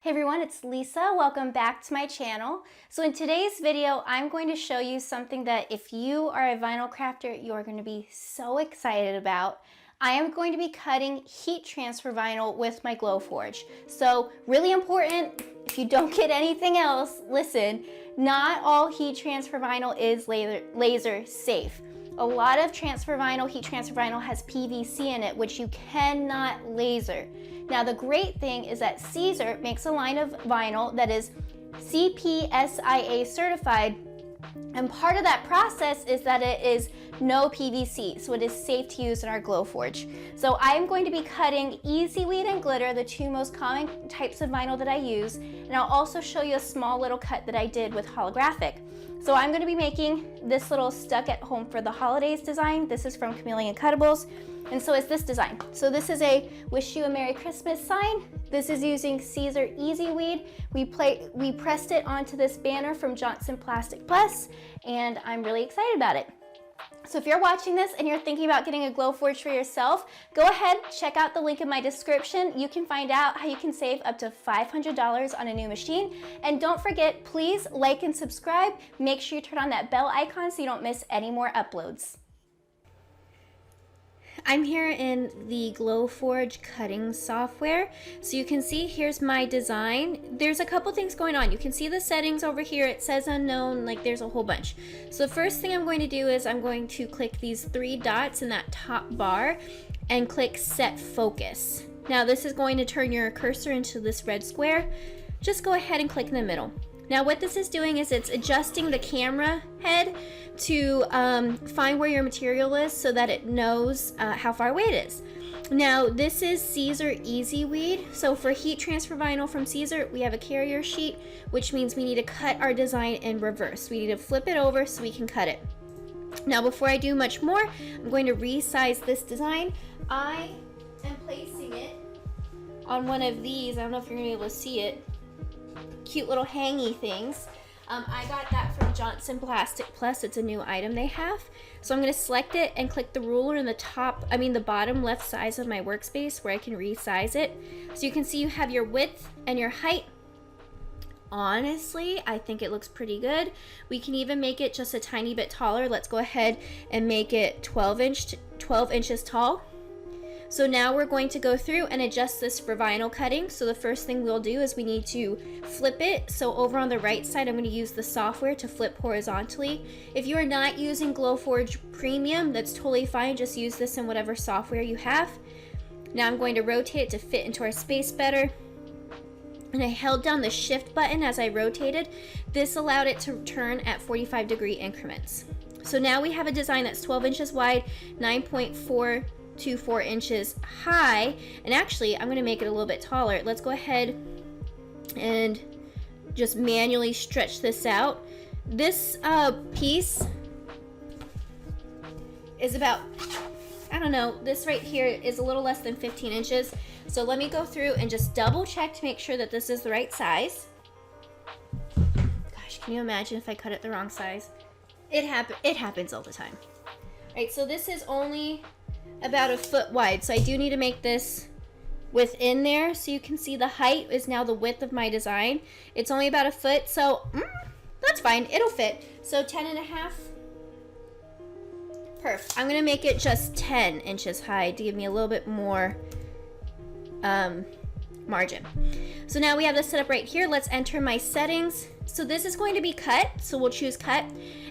Hey everyone, it's Lisa. Welcome back to my channel. So in today's video, I'm going to show you something that if you are a vinyl crafter, you're going to be so excited about. I am going to be cutting heat transfer vinyl with my GLOWFORGE. So really important, if you don't get anything else, listen, not all heat transfer vinyl is laser safe. A lot of transfer vinyl, heat transfer vinyl has PVC in it, which you cannot laser. Now the great thing is that Siser makes a line of vinyl that is CPSIA certified, and part of that process is that it is no PVC, so it is safe to use in our GLOWFORGE. So I am going to be cutting EasyWeed and glitter, the two most common types of vinyl that I use, and I'll also show you a small little cut that I did with holographic. So I'm going to be making this little stuck at home for the holidays design. This is from Chameleon Cuttables. And so is this design. So this is a Wish You a Merry Christmas sign. This is using Siser EasyWeed. We pressed it onto this banner from Johnson Plastic Plus, and I'm really excited about it. So if you're watching this and you're thinking about getting a GLOWFORGE for yourself, go ahead, check out the link in my description. You can find out how you can save up to $500 on a new machine. And don't forget, please like and subscribe. Make sure you turn on that bell icon so you don't miss any more uploads. I'm here in the GLOWFORGE cutting software. So you can see here's my design. There's a couple things going on. You can see the settings over here. It says unknown, like there's a whole bunch. So the first thing I'm going to do is I'm going to click these three dots in that top bar and click set focus. Now this is going to turn your cursor into this red square. Just go ahead and click in the middle. Now what this is doing is it's adjusting the camera head to find where your material is so that it knows how far away it is. Now this is Siser EasyWeed. So for heat transfer vinyl from Siser, we have a carrier sheet, which means we need to cut our design in reverse. We need to flip it over so we can cut it. Now before I do much more, I'm going to resize this design. I am placing it on one of these. I don't know if you're going to be able to see it. Cute little hangy things. I got that from Johnson Plastic Plus. It's a new item they have. So I'm going to select it and click the ruler in the bottom left side of my workspace where I can resize it. So you can see you have your width and your height. Honestly, I think it looks pretty good. We can even make it just a tiny bit taller. Let's go ahead and make it 12 inches tall. So now we're going to go through and adjust this for vinyl cutting. So the first thing we'll do is we need to flip it. So over on the right side, I'm going to use the software to flip horizontally. If you are not using GLOWFORGE Premium, that's totally fine. Just use this in whatever software you have. Now I'm going to rotate it to fit into our space better. And I held down the shift button as I rotated. This allowed it to turn at 45-degree increments. So now we have a design that's 12 inches wide, 9.4 to 4 inches high, and actually I'm going to make it a little bit taller. Let's go ahead and just manually stretch this out. This piece is about, I don't know, this right here is a little less than 15 inches. So let me go through and just double check to make sure that this is the right size. Gosh, can you imagine if I cut it the wrong size? It happens all the time. All right, so this is only about a foot wide, so I do need to make this within there. So you can see the height is now the width of my design. It's only about a foot, so that's fine, it'll fit. So 10.5. Perfect. I'm gonna make it just 10 inches high to give me a little bit more margin. So now we have this set up right here. Let's enter my settings. So this is going to be cut, so we'll choose cut,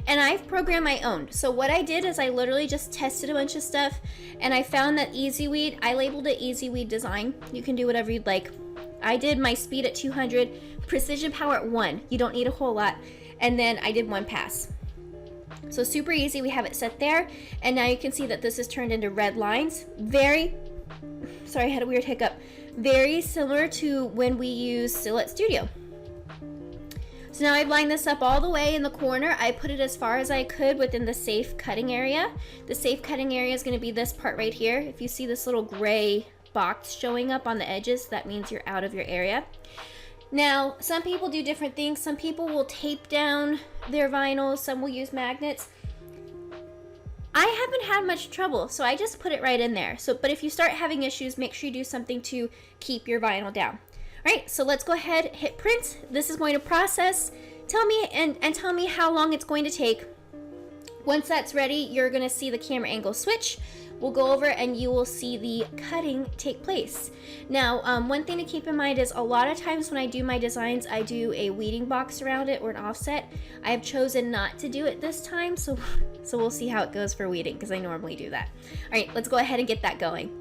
and I've programmed my own. So what I did is I literally just tested a bunch of stuff, and I found that EasyWeed, I labeled it EasyWeed design. You can do whatever you'd like. I did my speed at 200, precision power at 1. You don't need a whole lot, and then I did 1 pass. So super easy. We have it set there, and now you can see that this is turned into red lines. Sorry, I had a weird hiccup. Very similar to when we use Silhouette Studio. So now I've lined this up all the way in the corner. I put it as far as I could within the safe cutting area. The safe cutting area is going to be this part right here. If you see this little gray box showing up on the edges, that means you're out of your area. Now, some people do different things. Some people will tape down their vinyl. Some will use magnets. I haven't had much trouble, so I just put it right in there. But if you start having issues, make sure you do something to keep your vinyl down. All right, so let's go ahead, hit print. This is going to process. Tell me and tell me how long it's going to take. Once that's ready, you're gonna see the camera angle switch. We'll go over and you will see the cutting take place. Now, one thing to keep in mind is a lot of times when I do my designs, I do a weeding box around it or an offset. I have chosen not to do it this time, so we'll see how it goes for weeding because I normally do that. All right, let's go ahead and get that going.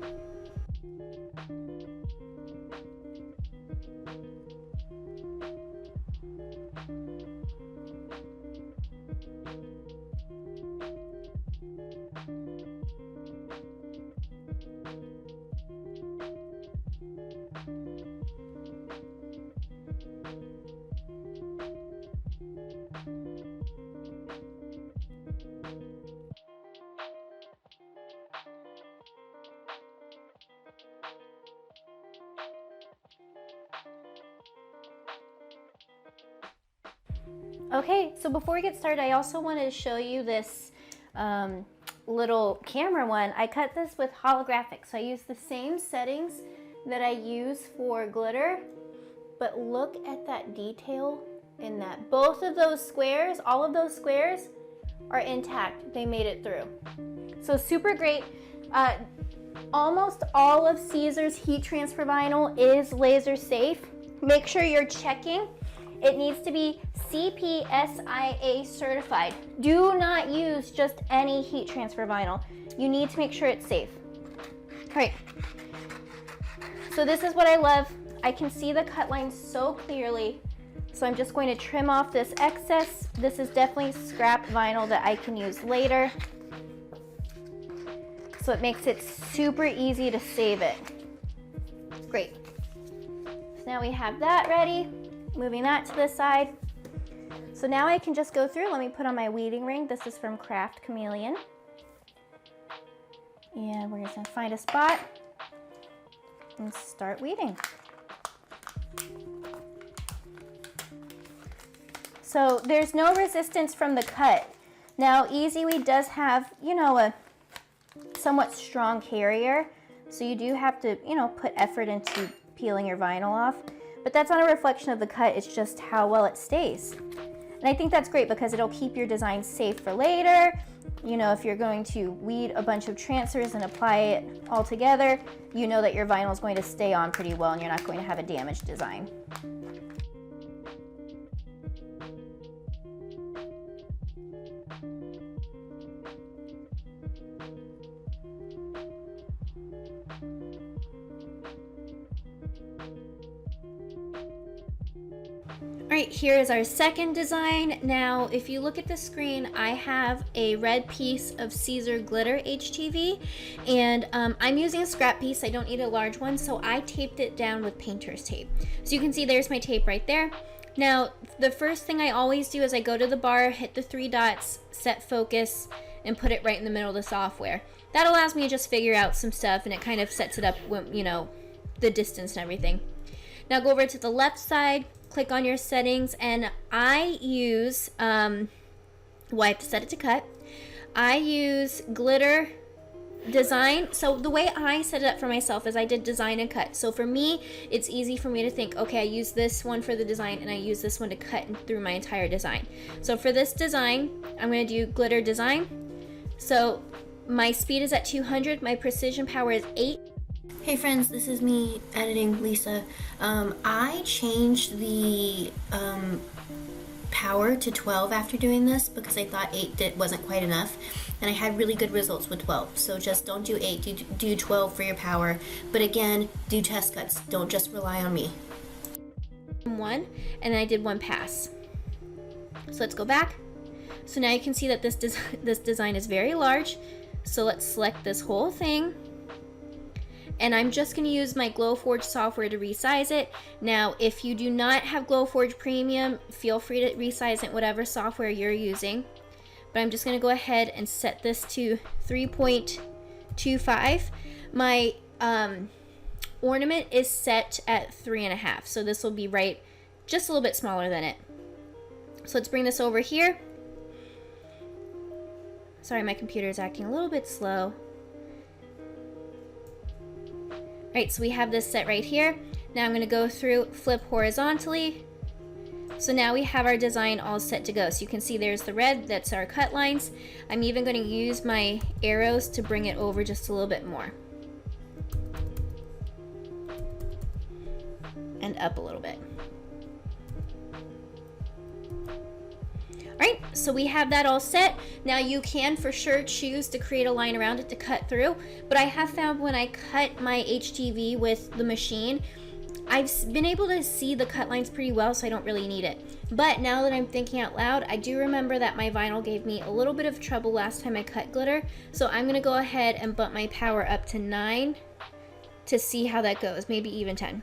Okay, so before we get started, I also wanted to show you this little camera one. I cut this with holographic, so I use the same settings that I use for glitter, but look at that detail in that. Both of those squares, all of those squares are intact. They made it through. So super great. Almost all of Siser's heat transfer vinyl is laser safe. Make sure you're checking. It needs to be CPSIA certified. Do not use just any heat transfer vinyl. You need to make sure it's safe. All right, so this is what I love. I can see the cut lines so clearly. So I'm just going to trim off this excess. This is definitely scrap vinyl that I can use later. So it makes it super easy to save it. Great. So now we have that ready. Moving that to the side. So now I can just go through. Let me put on my weeding ring. This is from Craft Chameleon. And we're just gonna find a spot and start weeding. So there's no resistance from the cut. Now EasyWeed does have, you know, a somewhat strong carrier. So you do have to, you know, put effort into peeling your vinyl off. But that's not a reflection of the cut, it's just how well it stays. And I think that's great because it'll keep your design safe for later. You know, if you're going to weed a bunch of transfers and apply it all together, you know that your vinyl is going to stay on pretty well and you're not going to have a damaged design. All right, here is our second design. Now, if you look at the screen, I have a red piece of Siser glitter HTV, and I'm using a scrap piece. I don't need a large one, so I taped it down with painter's tape. So you can see there's my tape right there. Now, the first thing I always do is I go to the bar, hit the 3 dots, set focus, and put it right in the middle of the software. That allows me to just figure out some stuff, and it kind of sets it up, when, you know, the distance and everything. Now go over to the left side, click on your settings, and I use, well, I have to set it to cut. I use glitter design. So the way I set it up for myself is I did design and cut. So for me, it's easy for me to think, okay, I use this one for the design and I use this one to cut through my entire design. So for this design, I'm going to do glitter design. So my speed is at 200, my precision power is 8. Hey friends, this is me editing Lisa. I changed the power to 12 after doing this because I thought 8 wasn't quite enough, and I had really good results with 12. So just don't do 8, do 12 for your power. But again, do test cuts, don't just rely on me. 1, and then I did 1 pass. So let's go back. So now you can see that this design is very large. So let's select this whole thing. And I'm just going to use my GLOWFORGE software to resize it. Now, if you do not have GLOWFORGE Premium, feel free to resize it whatever software you're using. But I'm just going to go ahead and set this to 3.25. My ornament is set at 3.5, so this will be right just a little bit smaller than it. So let's bring this over here. Sorry, my computer is acting a little bit slow. Right, so we have this set right here. Now I'm going to go through, flip horizontally. So now we have our design all set to go. So you can see there's the red, that's our cut lines. I'm even going to use my arrows to bring it over just a little bit more. And up a little bit. Alright, so we have that all set. Now you can for sure choose to create a line around it to cut through, but I have found when I cut my HTV with the machine, I've been able to see the cut lines pretty well, so I don't really need it. But now that I'm thinking out loud, I do remember that my vinyl gave me a little bit of trouble last time I cut glitter, so I'm going to go ahead and bump my power up to 9 to see how that goes, maybe even 10.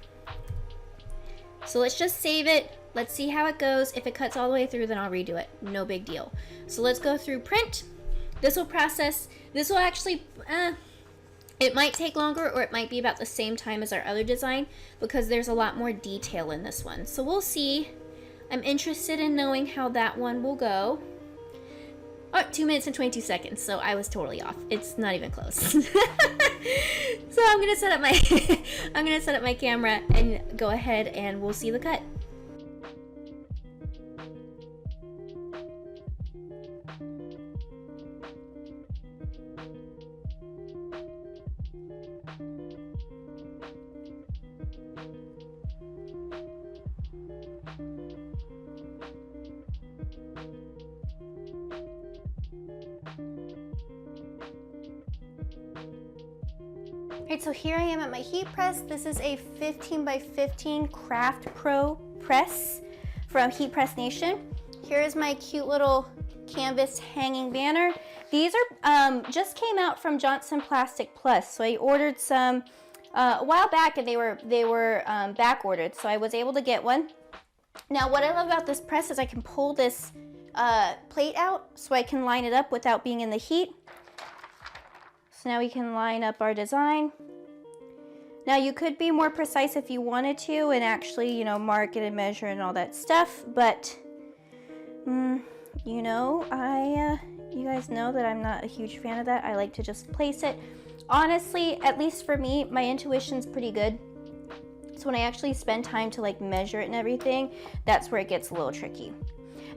So let's just save it. Let's see how it goes. If it cuts all the way through, then I'll redo it. No big deal. So let's go through print. This will process. This will actually, it might take longer, or it might be about the same time as our other design because there's a lot more detail in this one. So we'll see. I'm interested in knowing how that one will go. Oh, 2 minutes and 22 seconds. So I was totally off. It's not even close. So I'm gonna set up my I'm gonna set up my camera and go ahead and we'll see the cut. Alright, so here I am at my heat press. This is a 15 by 15 Craft Pro press from Heat Press Nation. Here is my cute little canvas hanging banner. These are just came out from Johnson Plastic Plus. So I ordered some a while back, and they were back ordered. So I was able to get one. Now what I love about this press is I can pull this plate out so I can line it up without being in the heat. So now we can line up our design. Now you could be more precise if you wanted to and actually, you know, mark it and measure and all that stuff, but you know, you guys know that I'm not a huge fan of that. I like to just place it. Honestly, at least for me, my intuition's pretty good. So when I actually spend time to like measure it and everything, that's where it gets a little tricky.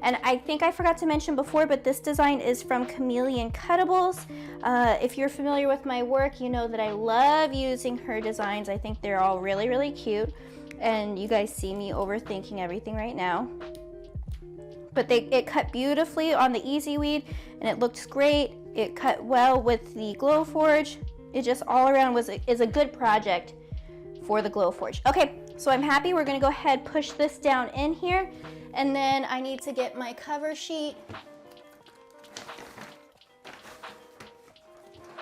And I think I forgot to mention before, but this design is from Chameleon Cuttables. If you're familiar with my work, you know that I love using her designs. I think they're all really, really cute. And you guys see me overthinking everything right now. But it cut beautifully on the EasyWeed, and it looks great. It cut well with the GLOWFORGE. It just all around is a good project for the GLOWFORGE. Okay, so I'm happy. We're gonna go ahead, push this down in here. And then I need to get my cover sheet.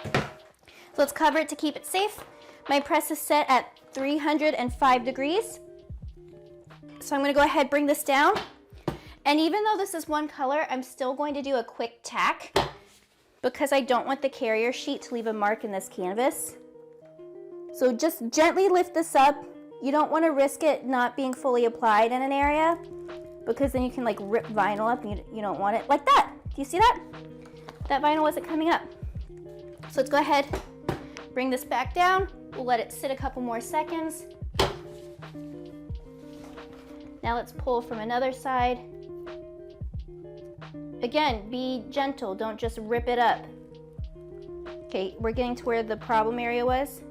So let's cover it to keep it safe. My press is set at 305 degrees. So I'm going to go ahead and bring this down. And even though this is one color, I'm still going to do a quick tack because I don't want the carrier sheet to leave a mark in this canvas. So just gently lift this up. You don't want to risk it not being fully applied in an area, because then you can like rip vinyl up and you don't want it like that. Do you see that? That vinyl wasn't coming up. So let's go ahead, bring this back down. We'll let it sit a couple more seconds. Now let's pull from another side. Again, be gentle, don't just rip it up. Okay, we're getting to where the problem area was.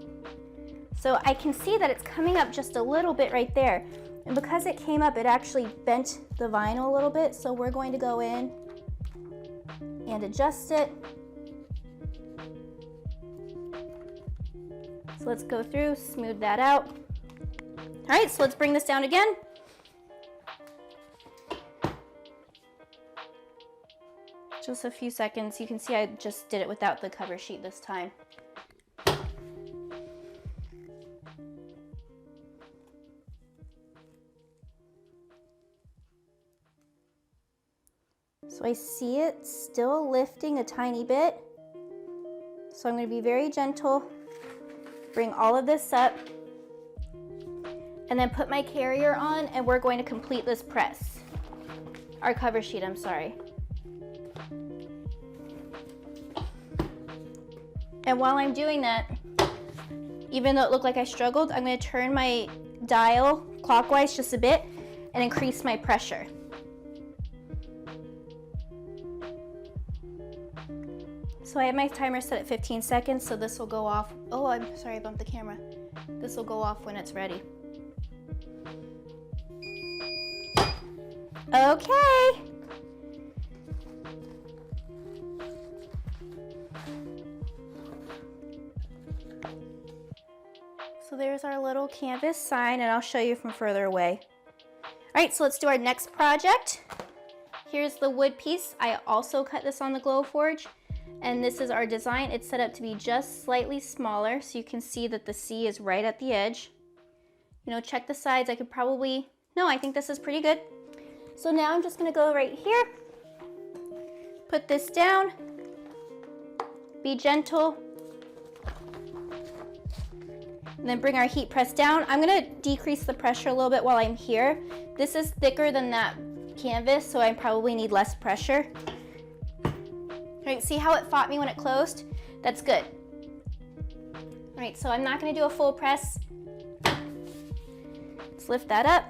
So I can see that it's coming up just a little bit right there. And because it came up, it actually bent the vinyl a little bit. So we're going to go in and adjust it. So let's go through, smooth that out. All right, so let's bring this down again. Just a few seconds. You can see I just did it without the cover sheet this time. So I see it still lifting a tiny bit. So I'm going to be very gentle, bring all of this up, and then put my carrier on, and we're going to complete this press. Our cover sheet, I'm sorry. And while I'm doing that, even though it looked like I struggled, I'm going to turn my dial clockwise just a bit and increase my pressure. So I have my timer set at 15 seconds, so this will go off. Oh, I'm sorry, I bumped the camera. This will go off when it's ready. Okay. So there's our little canvas sign, and I'll show you from further away. All right, so let's do our next project. Here's the wood piece. I also cut this on the GLOWFORGE, and this is our design. It's set up to be just slightly smaller, so you can see that the C is right at the edge. You know, check the sides. I could probably, no, I think this is pretty good. So now I'm just gonna go right here, put this down, be gentle, and then bring our heat press down. I'm gonna decrease the pressure a little bit while I'm here. This is thicker than that canvas, so I probably need less pressure. All right, see how it fought me when it closed? That's good. All right, so I'm not gonna do a full press. Let's lift that up.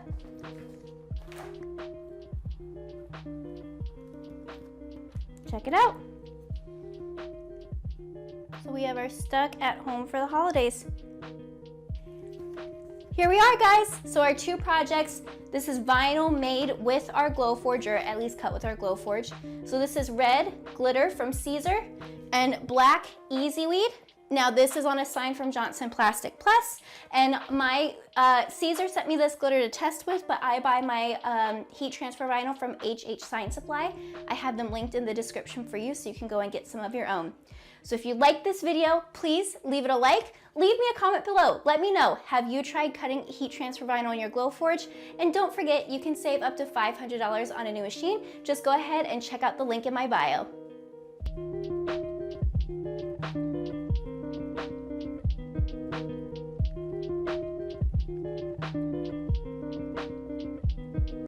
Check it out. So we have our stuck at home for the holidays. Here we are, guys. So our two projects, this is vinyl made with our GLOWFORGE, or at least cut with our GLOWFORGE. So this is red glitter from Siser and black EasyWeed. Now this is on a sign from Johnson Plastic Plus, and my Siser sent me this glitter to test with, but I buy my heat transfer vinyl from HH Sign Supply. I have them linked in the description for you, so you can go and get some of your own. So if you like this video, please leave it a like. Leave me a comment below. Let me know, have you tried cutting heat transfer vinyl on your GLOWFORGE? And don't forget, you can save up to $500 on a new machine. Just go ahead and check out the link in my bio.